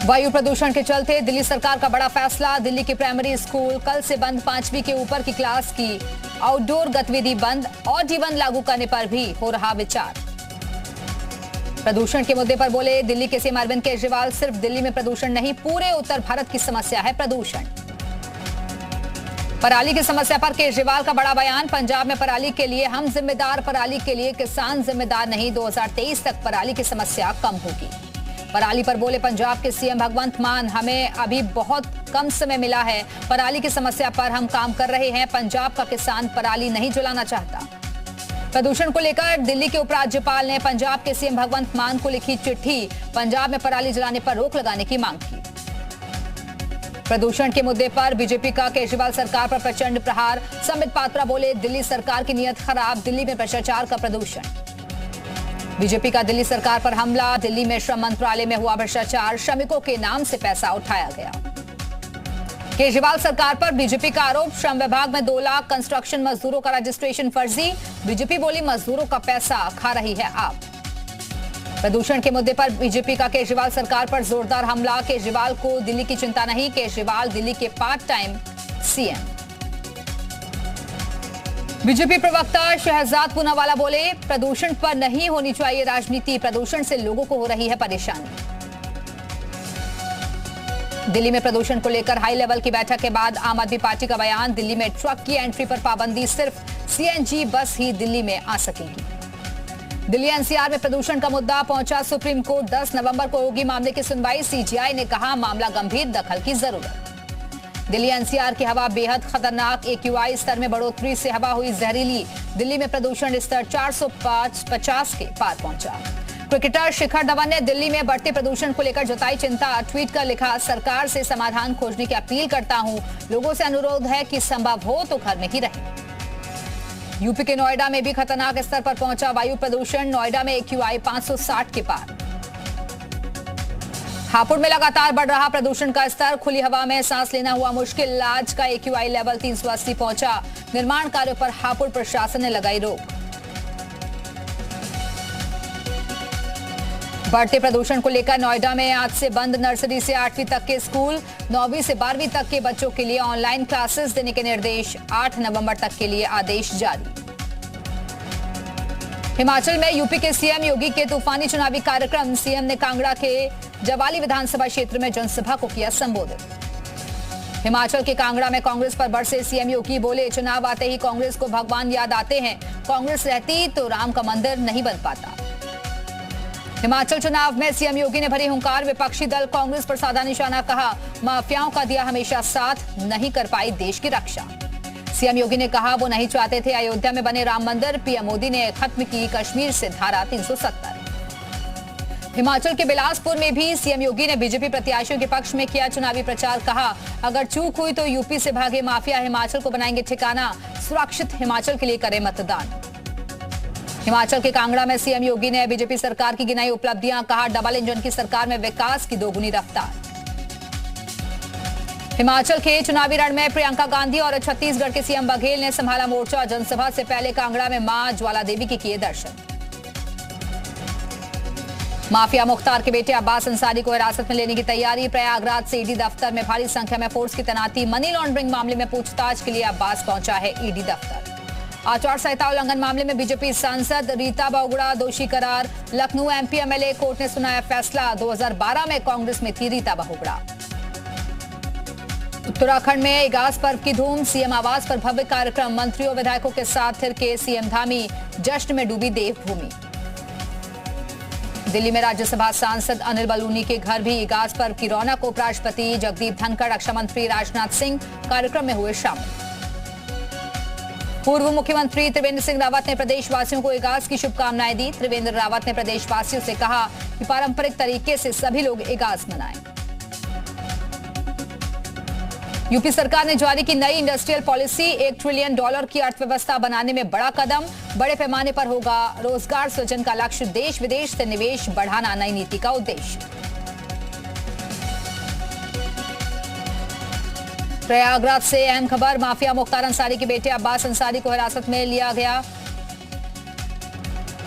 वायु प्रदूषण के चलते दिल्ली सरकार का बड़ा फैसला। दिल्ली के प्राइमरी स्कूल कल से बंद। 5वीं के ऊपर की क्लास की आउटडोर गतिविधि बंद और जीवन लागू करने पर भी हो रहा विचार। प्रदूषण के मुद्दे पर बोले दिल्ली के सीएम अरविंद केजरीवाल, सिर्फ दिल्ली में प्रदूषण नहीं, पूरे उत्तर भारत की समस्या है प्रदूषण। पराली की समस्या पर केजरीवाल का बड़ा बयान। पंजाब में पराली के लिए हम जिम्मेदार, पराली के लिए किसान जिम्मेदार नहीं। 2023 तक पराली की समस्या कम होगी। पराली पर बोले पंजाब के सीएम भगवंत मान, हमें अभी बहुत कम समय मिला है। पराली की समस्या पर हम काम कर रहे हैं। पंजाब का किसान पराली नहीं जलाना चाहता। प्रदूषण को लेकर दिल्ली के उपराज्यपाल ने पंजाब के सीएम भगवंत मान को लिखी चिट्ठी। पंजाब में पराली जलाने पर रोक लगाने की मांग की। प्रदूषण के मुद्दे पर बीजेपी का केजरीवाल सरकार पर प्रचंड प्रहार। संबित पात्रा बोले दिल्ली सरकार की नीयत खराब, दिल्ली में भ्रष्टाचार का प्रदूषण। बीजेपी का दिल्ली सरकार पर हमला। दिल्ली में श्रम मंत्रालय में हुआ भ्रष्टाचार, श्रमिकों के नाम से पैसा उठाया गया। केजरीवाल सरकार पर बीजेपी का आरोप। श्रम विभाग में 2 लाख कंस्ट्रक्शन मजदूरों का रजिस्ट्रेशन फर्जी। बीजेपी बोली मजदूरों का पैसा खा रही है आप। प्रदूषण के मुद्दे पर बीजेपी का केजरीवाल सरकार पर जोरदार हमला। केजरीवाल को दिल्ली की चिंता नहीं, केजरीवाल दिल्ली के पार्ट टाइम सीएम। बीजेपी प्रवक्ता शहजाद पूनावाला बोले प्रदूषण पर नहीं होनी चाहिए राजनीति, प्रदूषण से लोगों को हो रही है परेशानी। दिल्ली में प्रदूषण को लेकर हाई लेवल की बैठक के बाद आम आदमी पार्टी का बयान। दिल्ली में ट्रक की एंट्री पर पाबंदी, सिर्फ सीएनजी बस ही दिल्ली में आ सकेगी। दिल्ली एनसीआर में प्रदूषण का मुद्दा पहुंचा सुप्रीम कोर्ट। 10 नवंबर को होगी मामले की सुनवाई। सीजीआई ने कहा मामला गंभीर, दखल की जरूरत। दिल्ली एनसीआर की हवा बेहद खतरनाक। एक्यूआई स्तर में बढ़ोतरी से हवा हुई जहरीली। दिल्ली में प्रदूषण स्तर 450 के पार पहुंचा। क्रिकेटर शिखर धवन ने दिल्ली में बढ़ते प्रदूषण को लेकर जताई चिंता। ट्वीट कर लिखा, सरकार से समाधान खोजने की अपील करता हूं, लोगों से अनुरोध है कि संभव हो तो घर में ही रहें। यूपी के नोएडा में भी खतरनाक स्तर पर पहुंचा वायु प्रदूषण। नोएडा में एक्यूआई 560 के पार। हापुड़ में लगातार बढ़ रहा प्रदूषण का स्तर। खुली हवा में सांस लेना हुआ मुश्किल। आज का एक्यूआई लेवल 380 पहुंचा। निर्माण कार्यों पर हापुड़ प्रशासन ने लगाई रोक। बढ़ते प्रदूषण को लेकर नोएडा में आज से बंद नर्सरी से 8वीं तक के स्कूल। 9वीं से 12वीं तक के बच्चों के लिए ऑनलाइन क्लासेस देने के निर्देश। 8 नवंबर तक के लिए आदेश जारी। हिमाचल में यूपी के सीएम योगी के तूफानी चुनावी कार्यक्रम। सीएम ने कांगड़ा के जवाली विधानसभा क्षेत्र में जनसभा को किया संबोधित। हिमाचल के कांगड़ा में कांग्रेस पर बरसे सीएम योगी, बोले चुनाव आते ही कांग्रेस को भगवान याद आते हैं, कांग्रेस रहती तो राम का मंदिर नहीं बन पाता। हिमाचल चुनाव में सीएम योगी ने भरी हुंकार। विपक्षी दल कांग्रेस पर साधा निशाना, कहा माफियाओं का दिया हमेशा साथ, नहीं कर पाई देश की रक्षा। सीएम योगी ने कहा वो नहीं चाहते थे अयोध्या में बने राम मंदिर। पीएम मोदी ने खत्म की कश्मीर से धारा 370। हिमाचल के बिलासपुर में भी सीएम योगी ने बीजेपी प्रत्याशियों के पक्ष में किया चुनावी प्रचार। कहा अगर चूक हुई तो यूपी से भागे माफिया हिमाचल को बनाएंगे ठिकाना, सुरक्षित हिमाचल के लिए करें मतदान। हिमाचल के कांगड़ा में सीएम योगी ने बीजेपी सरकार की गिनाई उपलब्धियां। कहा डबल इंजन की सरकार में विकास की दोगुनी रफ्तार। हिमाचल के चुनावी रण में प्रियंका गांधी और छत्तीसगढ़ के सीएम बघेल ने संभाला मोर्चा। जनसभा से पहले कांगड़ा में मां ज्वाला देवी के किए दर्शन। माफिया मुख्तार के बेटे अब्बास अंसारी को हिरासत में लेने की तैयारी। प्रयागराज से ईडी दफ्तर में भारी संख्या में फोर्स की तैनाती। मनी लॉन्ड्रिंग मामले में पूछताछ के लिए अब्बास पहुंचा है ईडी दफ्तर। आचार संहिता उल्लंघन मामले में बीजेपी सांसद रीता बहुगुणा दोषी करार। लखनऊ एमपी एमएलए कोर्ट ने सुनाया फैसला। 2012 में कांग्रेस में थी रीता बहुगुणा। उत्तराखंड में इगास पर्व की धूम। सीएम आवास पर भव्य कार्यक्रम। मंत्रियों विधायकों के साथ थिरके सीएम धामी। जश्न में डूबी देवभूमि। दिल्ली में राज्यसभा सांसद अनिल बलूनी के घर भी इगास पर्व की रौनक। उपराष्ट्रपति जगदीप धनखड़, रक्षा मंत्री राजनाथ सिंह कार्यक्रम में हुए शामिल। पूर्व मुख्यमंत्री त्रिवेंद्र सिंह रावत ने प्रदेशवासियों को इगास की शुभकामनाएं दी। त्रिवेंद्र रावत ने प्रदेशवासियों से कहा कि पारंपरिक तरीके से सभी लोग इगास मनाएं। यूपी सरकार ने जारी की नई इंडस्ट्रियल पॉलिसी। $1 ट्रिलियन की अर्थव्यवस्था बनाने में बड़ा कदम। बड़े पैमाने पर होगा रोजगार सृजन का लक्ष्य। देश विदेश से निवेश बढ़ाना नई नीति का उद्देश्य। प्रयागराज से अहम खबर। माफिया मुख्तार अंसारी के बेटे अब्बास अंसारी को हिरासत में लिया गया।